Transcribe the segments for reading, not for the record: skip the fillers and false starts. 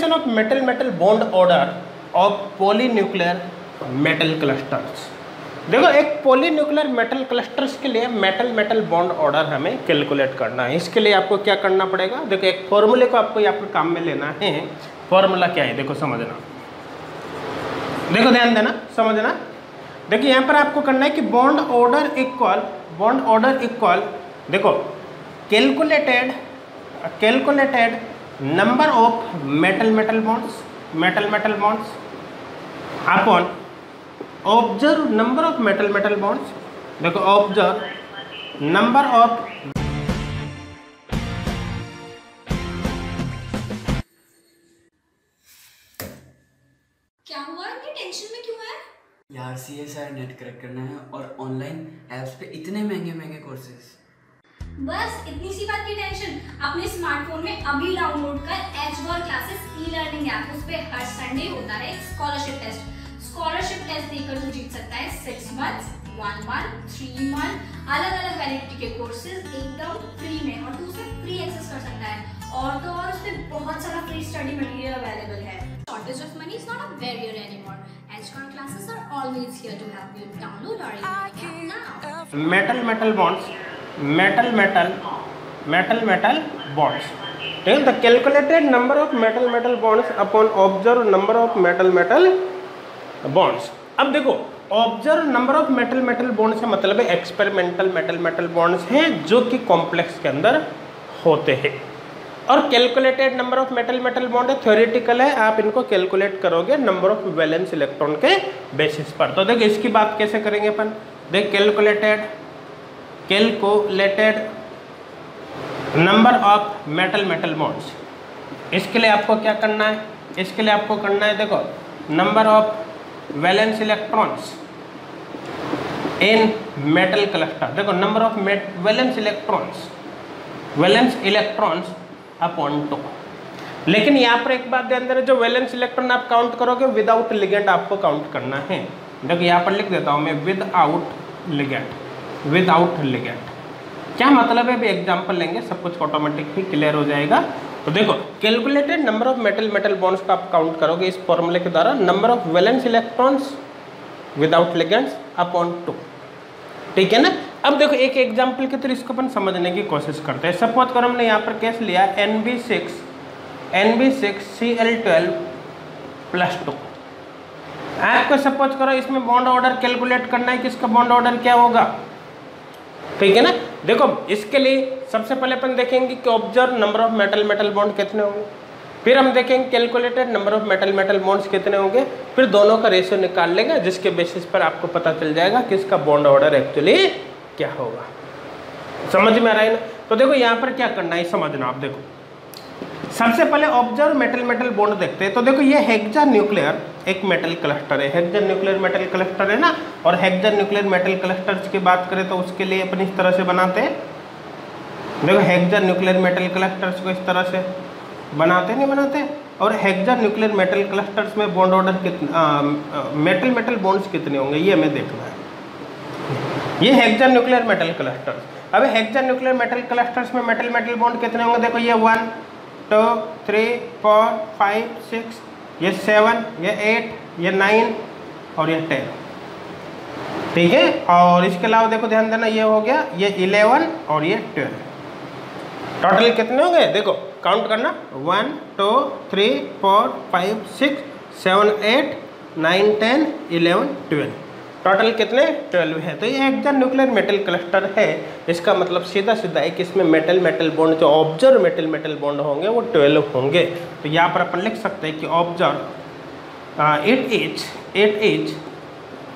Formation of metal metal bond order of polynuclear metal clusters. देखो एक polynuclear metal clusters के लिए metal metal bond order हमें calculate करना है। इसके लिए आपको क्या करना पड़ेगा, देखो एक फॉर्मूले को आपको यहाँ पर काम में लेना है। फॉर्मूला क्या है देखो समझना, देखो ध्यान देना समझना। देखिए यहाँ पर आपको करना है कि बॉन्ड ऑर्डर इक्वल देखो calculated number of metal metal bonds upon observe number of metal metal bonds. देखो ऑब्जर्व नंबर ऑफ क्या हुआ, इतनी टेंशन में क्यों है यार? CSIR नेट क्रैक करना है और ऑनलाइन ऐप्स पे इतने महंगे कोर्सेज। बस इतनी सी बात की टेंशन। अपने स्मार्टफोन में अभी डाउनलोड कर एजवर क्लासेस ई-लर्निंग ऐप। उस पे हर संडे होता है एक स्कॉलरशिप टेस्ट देकर तू जीत सकता है 6 मंथ्स, 1 मंथ, 3 मंथ अलग-अलग वैलिडिटी के कोर्सेज एकदम फ्री में, और तू उसे फ्री एक्सेस कर सकता है। और तो और उसमें बहुत सारा फ्री स्टडी मटेरियल अवेलेबल है। Shortage of money is not a barrier anymore. Edgecon classes are always here to help you. Download our app now. Metal metal bonds. ठीक है, the calculated number of metal metal bonds upon observe number of metal metal bonds. अब देखो observe number of metal metal bonds से मतलब है experimental metal metal bonds हैं जो कि कॉम्प्लेक्स के अंदर होते हैं, और calculated number of metal metal bond है, थ्योरेटिकल है, आप इनको कैलकुलेट करोगे नंबर ऑफ वैलेंस इलेक्ट्रॉन के बेसिस पर। तो देखो इसकी बात कैसे करेंगे अपन, देख calculated number of metal metal bonds. इसके लिए आपको क्या करना है, इसके लिए आपको करना है देखो number of valence electrons in metal cluster. देखो number of valence electrons upon 2। लेकिन यहाँ पर एक बात ध्यान दे रहे, जो वैलेंस इलेक्ट्रॉन आप काउंट करोगे विदाउट लिगेंड आपको काउंट करना है। देखो यहाँ पर लिख देता हूँ मैं विदाउट लिगेंड। क्या मतलब है, अभी एग्जांपल लेंगे, सब कुछ ऑटोमेटिकली क्लियर हो जाएगा। तो देखो calculated number of metal metal bonds का आप काउंट करोगे इस फॉर्मूले के द्वारा, number of valence electrons without ligands upon 2। ठीक है ना। अब देखो एक एग्जांपल के थ्रू इसको अपन समझने की कोशिश करते हैं। सपोज करो हमने यहाँ पर केस लिया NB6Cl12+2। आपको सपोज करो इसमें बॉन्ड ऑर्डर कैलकुलेट करना है कि इसका बॉन्ड ऑर्डर क्या होगा। ठीक है ना। देखो इसके लिए सबसे पहले अपन देखेंगे कि observe number of metal metal bond कितने होंगे, फिर हम देखेंगे calculated number of metal metal bonds कितने होंगे, फिर दोनों का रेशियो निकाल लेंगे, जिसके बेसिस पर आपको पता चल जाएगा कि इसका बॉन्ड ऑर्डर एक्चुअली क्या होगा। समझ में आ रहा है ना। तो देखो यहाँ पर क्या करना है समझना। आप देखो सबसे पहले ऑब्जर्व मेटल मेटल बॉन्ड देखते हैं। तो देखो ये हेक्सा न्यूक्लियर एक मेटल क्लस्टर है, हेक्सा न्यूक्लियर मेटल क्लस्टर है ना। और हेक्सा न्यूक्लियर मेटल क्लस्टर्स की बात करें तो उसके लिए अपन इस तरह से बनाते हैं। देखो हेक्सा न्यूक्लियर मेटल क्लस्टर्स को इस तरह से बनाते नहीं बनाते। और हेक्सा न्यूक्लियर मेटल क्लस्टर्स में बॉन्ड ऑर्डर कितने, मेटल मेटल बॉन्ड्स कितने होंगे ये हमें देखना है। ये हेक्सा न्यूक्लियर मेटल क्लस्टर्स। अब हेक्सा न्यूक्लियर मेटल क्लस्टर्स में मेटल मेटल बॉन्ड कितने होंगे, देखो ये 1 2 3 4 5 6, ये 7, ये 8, ये 9 और ये 10। ठीक है। और इसके अलावा देखो ध्यान देना, ये हो गया ये 11 और ये 12। टोटल कितने होंगे देखो काउंट करना, 1 2 3 4 5 6 7 8 9 10 11 12। टोटल कितने 12 है। तो ये हेक्सा न्यूक्लियर मेटल क्लस्टर है। इसका मतलब सीधा सीधा है कि इसमें मेटल मेटल बॉन्ड जो ऑब्जर्व मेटल मेटल बॉन्ड होंगे वो 12 होंगे। तो यहाँ पर अपन लिख सकते हैं कि observe it is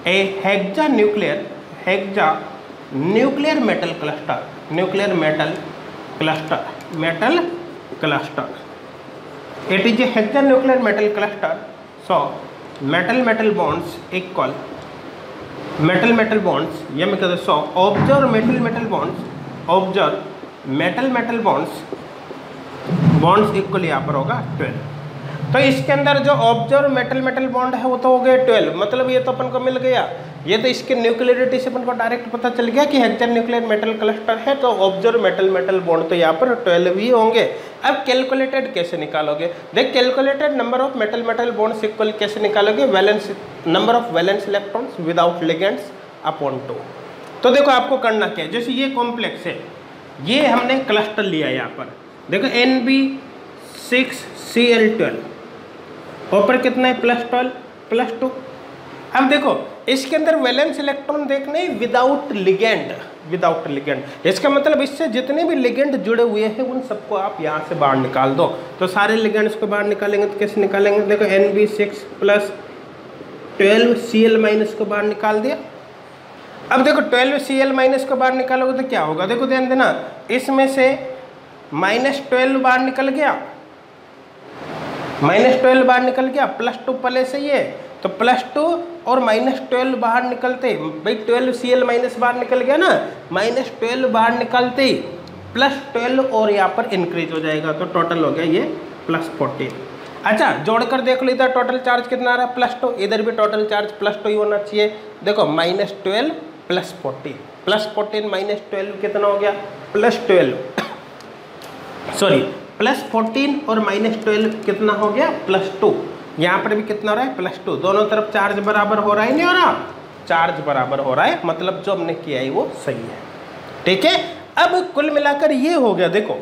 a hexa nuclear metal cluster. It is a hexa nuclear metal cluster. So metal bonds equal metal metal bonds, ये मैं कहते so observe metal metal bonds equal यहाँ पर होगा 12। तो इसके अंदर जो ऑब्जर्व मेटल मेटल बॉन्ड है वो तो हो गए 12। मतलब ये तो अपन को मिल गया, ये तो इसके न्यूक्लियरिटी से अपन को डायरेक्ट पता चल गया कि हेक्सा न्यूक्लियर मेटल क्लस्टर है, तो ऑब्जर्व मेटल मेटल बॉन्ड तो यहाँ पर 12 ही होंगे। अब कैलकुलेटेड कैसे निकालोगे? देख, calculated number of metal metal bonds equal कैसे निकालोगे? Valence number of valence electrons without ligands upon 2। तो देखो आपको करना क्या है, जैसे ये कॉम्प्लेक्स है, ये हमने क्लस्टर लिया यहाँ पर, देखो Nb6Cl12, ऊपर कितना है +12 +2। अब देखो इसके अंदर वैलेंस इलेक्ट्रॉन देखने विदाउट लिगेंड, विदाउट लिगेंड, इसका मतलब इससे जितने भी लिगेंड जुड़े हुए हैं उन सबको आप यहाँ से बाहर निकाल दो। तो सारे लिगेंड्स को बाहर निकालेंगे तो कैसे निकालेंगे? देखो Nb6 + 12Cl- को बाहर निकाल दिया। अब देखो 12Cl- को बाहर निकालोगे तो क्या होगा? देखो ध्यान देना, इसमें से -12 बाहर निकल गया, -12 बाहर निकल गया, +2 पहले से ही है, तो +2 और -12 बाहर निकलते, भाई 12Cl- बाहर निकल गया ना, -12 बाहर निकलते +12 और यहाँ पर इंक्रीज हो जाएगा, तो टोटल हो गया ये +14। अच्छा, जोड़कर देख लो इधर टोटल चार्ज कितना आ रहा है +2, इधर भी टोटल चार्ज +2 ही होना चाहिए। देखो -12 + 14, +14 -12 कितना हो गया? +12, सॉरी +14 और -12 कितना हो गया? +2। यहाँ पर भी कितना हो रहा है? +2। दोनों तरफ चार्ज बराबर हो रहा है, नहीं हो रहा? चार्ज बराबर हो रहा है, मतलब जो हमने किया है वो सही है। ठीक है, अब कुल मिलाकर ये हो गया। देखो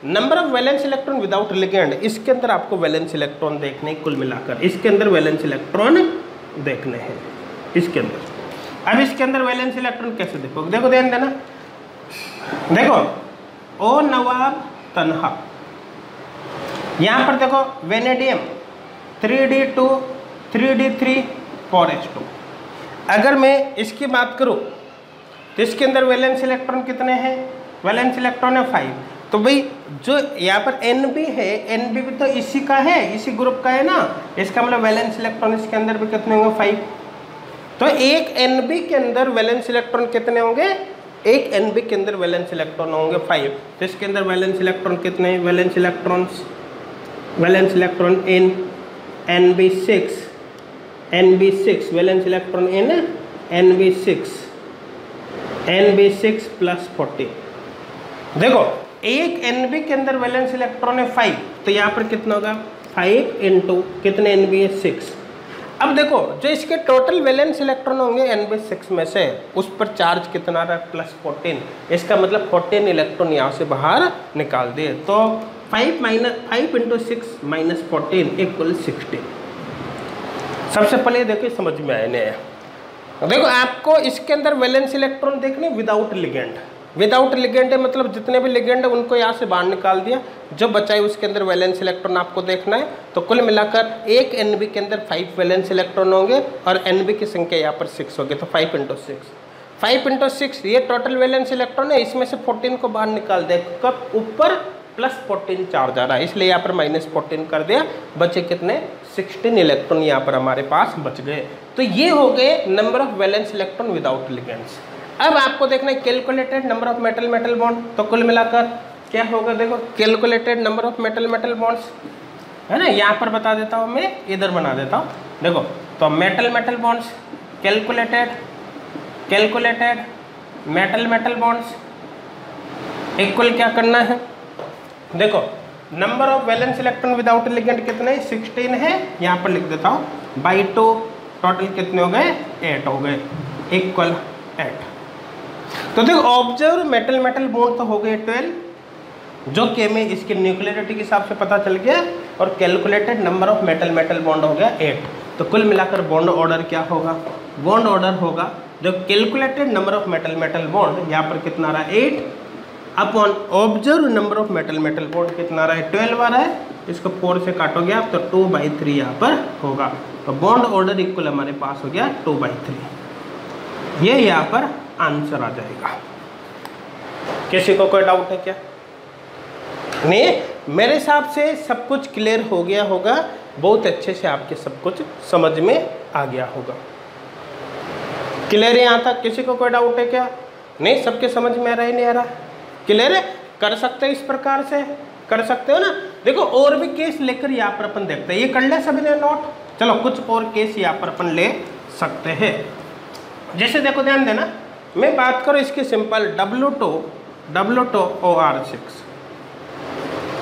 number of valence electron without ligand, इसके अंदर आपको वैलेंस इलेक्ट्रॉन देखने, कुल मिलाकर इसके अंदर वैलेंस इलेक्ट्रॉन देखने हैं इसके अंदर। अब इसके अंदर वैलेंस इलेक्ट्रॉन कैसे देखो? देखो ध्यान देना, देखो ओ नवाब तनहा, यहाँ पर देखो वेनेडियम 3d2 3d3 4s2। अगर मैं इसकी बात करूँ तो इसके अंदर वैलेंस इलेक्ट्रॉन कितने हैं? वैलेंस इलेक्ट्रॉन है 5। तो भाई जो यहाँ पर Nb है, Nb भी तो इसी का है, इसी ग्रुप का है ना, इसका मतलब वैलेंस इलेक्ट्रॉन इसके अंदर भी कितने होंगे? 5। तो एक Nb के अंदर वैलेंस इलेक्ट्रॉन कितने होंगे? एक Nb के अंदर वैलेंस इलेक्ट्रॉन होंगे 5। तो इसके अंदर वैलेंस इलेक्ट्रॉन कितने हैं? Valence electron in Nb6 valence electron in Nb6 + 14। देखो एक Nb के अंदर वैलेंस इलेक्ट्रॉन है 5, तो यहाँ पर कितना होगा? 5 × कितने Nb है? 6। अब देखो जो इसके टोटल वैलेंस इलेक्ट्रॉन होंगे Nb6 में से, उस पर चार्ज कितना आ रहा है? +14। इसका मतलब 14 इलेक्ट्रॉन यहाँ से बाहर निकाल दिए, तो 5 × 6 - 14 = 16। सबसे पहले देखो समझ में आए नहीं? देखो आपको इसके अंदर वैलेंस इलेक्ट्रॉन देखने विदाउट लिगेंड, विदाउट लिगेंड है मतलब जितने भी लिगेंड है उनको यहाँ से बाहर निकाल दिया, जो बचा है उसके अंदर वैलेंस इलेक्ट्रॉन आपको देखना है। तो कुल मिलाकर एक Nb के अंदर 5 वैलेंस इलेक्ट्रॉन होंगे और Nb की संख्या यहाँ पर 6 होगी, तो 5 × 6 ये टोटल वैलेंस इलेक्ट्रॉन है, इसमें से 14 को बाहर निकाल दे, कब? ऊपर +14 चार्ज आ रहा है, इसलिए यहाँ पर -14 कर दिया, बचे कितने? 16 इलेक्ट्रॉन यहाँ पर हमारे पास बच गए। तो ये हो गए number of valence electron without ligands. अब आपको देखना है calculated number of metal metal bond, तो कुल मिलाकर क्या होगा? देखो calculated number of metal metal bonds है ना, यहाँ पर बता देता हूँ मैं, इधर बना देता हूँ। देखो तो metal metal bonds calculated metal metal bonds equal क्या करना है? देखो number of valence electron without ligand कितने? 16 है, यहाँ पर लिख देता हूँ /2, टोटल कितने हो गए? 8 हो गए, = 8। तो देखो ऑब्जर्व मेटल मेटल बॉन्ड तो हो गए 12, जो कि हमें इसकी न्यूक्लियरिटी के हिसाब से पता चल गया, और calculated number of metal metal bond हो गया 8। तो कुल मिलाकर बॉन्ड ऑर्डर क्या होगा? बॉन्ड ऑर्डर होगा जो calculated number of metal metal bond यहाँ पर कितना आ रहा है? 8 upon observe number of metal metal bond कितना आ रहा है? 12 आ रहा है, इसको 4 से काटोगे आप तो 2/3 यहाँ पर होगा। तो बॉन्ड ऑर्डर इक्वल हमारे पास हो गया 2/3। ये यहाँ पर आंसर आ जाएगा। किसी को कोई डाउट है क्या? नहीं, मेरे हिसाब से सब कुछ क्लियर हो गया होगा, बहुत अच्छे से आपके सब कुछ समझ में आ गया होगा। क्लियर है यहाँ तक? किसी को कोई डाउट है क्या? नहीं, सबके समझ में आ रहा है, नहीं आ रहा? क्लियर है? कर सकते हैं, इस प्रकार से कर सकते हो ना। देखो और भी केस लेकर यहाँ पर अपन देखते हैं, ये कर ले सभी ने नोट। चलो कुछ और केस यहाँ पर अपन ले सकते हैं। जैसे देखो ध्यान देना, मैं बात करूँ इसकी सिंपल W2OR6,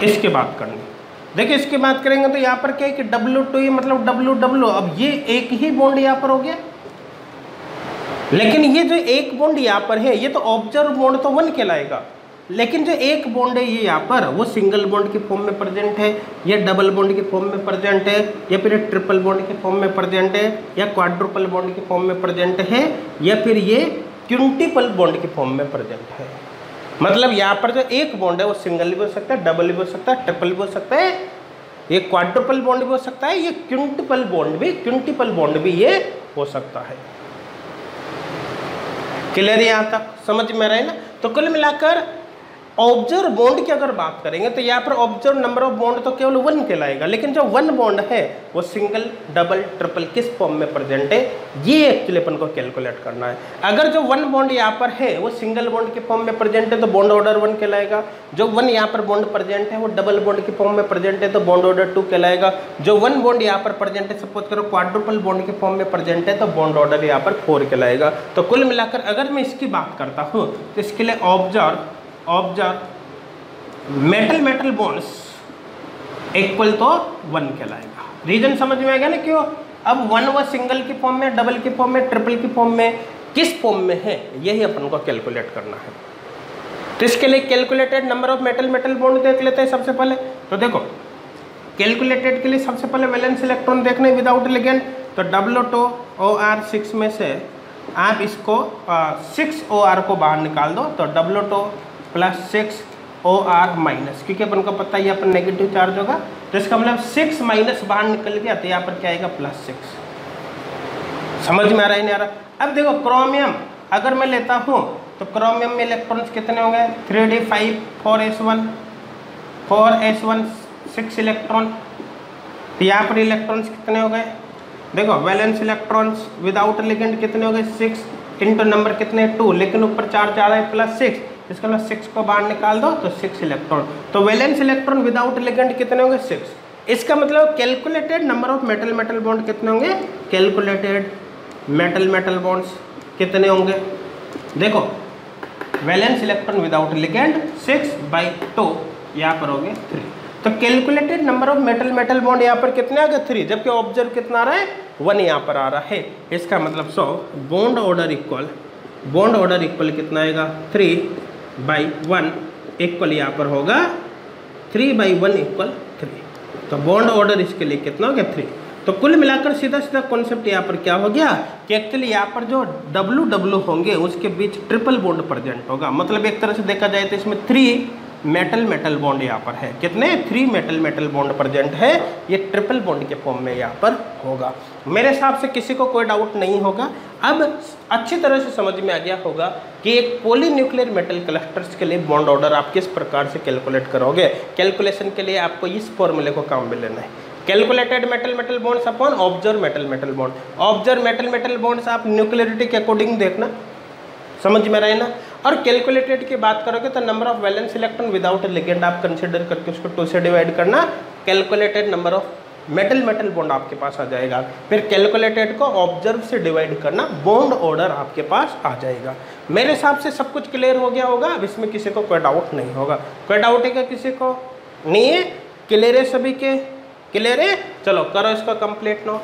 इसकी बात करनी। देखिए इसकी बात करेंगे तो यहाँ पर क्या है कि W2 मतलब WW, अब ये एक ही बॉन्ड यहाँ पर हो गया, लेकिन ये जो एक बॉन्ड यहाँ पर है ये तो ऑब्जर्व बॉन्ड तो 1 कहलाएगा, लेकिन जो एक बॉन्ड है ये यहाँ पर वो सिंगल बॉन्ड के फॉर्म में प्रेजेंट है, या डबल बॉन्ड के फॉर्म में प्रेजेंट है, या फिर ट्रिपल बॉन्ड के फॉर्म में प्रेजेंट है, या क्वाड्रुपल बॉन्ड के फॉर्म में प्रेजेंट है, या फिर ये क्विंटिपल बॉन्ड के फॉर्म में प्रेजेंट है। मतलब यहाँ पर जो एक बॉन्ड है वो सिंगल भी हो सकता है, डबल भी हो सकता है, ट्रिपल भी हो सकता है, ये क्वाड्रुपल बॉन्ड भी हो सकता है, ये क्विंटिपल बॉन्ड भी ये हो सकता है। क्लियर यहाँ तक समझ में रहे ना? तो कुल मिलाकर ऑब्जर्व बॉन्ड की अगर बात करेंगे तो यहाँ पर ऑब्जर्व नंबर ऑफ बॉन्ड तो केवल 1 कहलाएगा, लेकिन जो 1 बॉन्ड है वो सिंगल, डबल, ट्रिपल किस फॉर्म में प्रेजेंट है ये एक्चुअली अपन को कैलकुलेट करना है। अगर जो 1 बॉन्ड यहाँ पर है वो सिंगल बॉन्ड के फॉर्म में प्रेजेंट है तो बॉन्ड ऑर्डर 1 कहलाएगा। जो 1 यहाँ पर बॉन्ड प्रेजेंट है वो डबल बॉन्ड के फॉर्म में प्रेजेंट है तो बॉन्ड ऑर्डर 2 कहलाएगा। जो 1 बॉन्ड यहाँ पर प्रेजेंट है, सपोज करो क्वाड्रुपल बॉन्ड के फॉर्म में प्रेजेंट है तो बॉन्ड ऑर्डर यहाँ पर 4 कहलाएगा। तो कुल मिलाकर अगर मैं इसकी बात करता हूँ तो इसके लिए ऑब्जर्व मेटल बॉन्ड्स इक्वल तो 1 कहलाएगा। रीजन समझ में आएगा ना क्यों? अब 1 वो सिंगल की फॉर्म में, डबल की फॉर्म में, ट्रिपल की फॉर्म में, किस फॉर्म में है यही अपन को कैलकुलेट करना है। तो इसके लिए calculated number of metal bond देख लेते हैं सबसे पहले। तो देखो कैलकुलेटेड के लिए सबसे पहले वैलेंस इलेक्ट्रॉन देखने विदाउट लिगेंड, तो W2OR6 में से आप इसको 6OR को बाहर निकाल दो, तो W2 + 6OR माइनस, क्योंकि अपन को पता है ये अपन नेगेटिव चार्ज होगा, तो इसका मतलब 6 माइनस बाहर निकल गया तो यहाँ पर क्या आएगा +6। समझ में आ रहा है नहीं आ रहा? अब देखो क्रोमियम अगर मैं लेता हूँ तो क्रोमियम में इलेक्ट्रॉन्स कितने होंगे? 3d5 4s1 6 electron. तो यहाँ पर इलेक्ट्रॉन्स कितने हो गए? देखो वैलेंस इलेक्ट्रॉन्स विदाउट लिगेंड कितने हो गए? 6 इंटू नंबर कितने 2, लेकिन ऊपर चार्ज आ रहा है +6, इसका मतलब 6 को बाहर निकाल दो तो 6 इलेक्ट्रॉन। तो वैलेंस इलेक्ट्रॉन विदाउट लिगेंड कितने होंगे? 6। इसका मतलब calculated number of metal bond कितने होंगे? कैलकुलेटेड मेटल बॉन्ड्स कितने होंगे? देखो वैलेंस इलेक्ट्रॉन विदाउट लिगेंड 6/2 यहाँ पर होंगे 3। तो calculated number of metal bond यहाँ पर कितने आ गए? 3, जबकि ऑब्जर्व कितना आ रहा है? 1 यहाँ पर आ रहा है। इसका मतलब बॉन्ड ऑर्डर इक्वल कितना आएगा? 3/1 इक्वल यहाँ पर होगा 3/1 = 3। तो बॉन्ड ऑर्डर इसके लिए कितना हो गया? 3। तो कुल मिलाकर सीधा कॉन्सेप्ट यहाँ पर क्या हो गया कि एक्चुअली यहाँ पर जो W होंगे उसके बीच ट्रिपल बॉन्ड प्रेजेंट होगा। मतलब एक तरह से देखा जाए तो इसमें 3 मेटल बॉन्ड यहाँ पर है। कितने? 3 मेटल बॉन्ड प्रेजेंट है। ये ट्रिपल बॉन्ड के फॉर्म में यहाँ पर होगा। मेरे हिसाब से किसी को कोई डाउट नहीं होगा। अब अच्छी तरह से समझ में आ गया होगा कि एक पॉलीन्यूक्लियर मेटल क्लस्टर्स के लिए बॉन्ड ऑर्डर आप किस प्रकार से कैलकुलेट करोगे। कैलकुलेशन के लिए आपको इस फॉर्मूले को काम में लेना है। Calculated metal bonds upon observe metal bond. Observe metal bonds आप न्यूक्लियरिटी के अकॉर्डिंग देखना, समझ में रहे ना। और कैलकुलेटेड की बात करोगे तो number of valence electron without ligand आप कंसिडर करके उसको 2 से डिवाइड करना। Calculated number of metal bond आपके पास आ जाएगा। फिर कैलकुलेटेड को ऑब्जर्व से डिवाइड करना, बॉन्ड ऑर्डर आपके पास आ जाएगा। मेरे हिसाब से सब कुछ क्लियर हो गया होगा। अब इसमें किसी को कोई डाउट नहीं होगा। कोई डाउट है क्या किसी को? नहीं है? क्लियर है सभी के? क्लियर है? चलो करो इसका कंप्लीट नोट।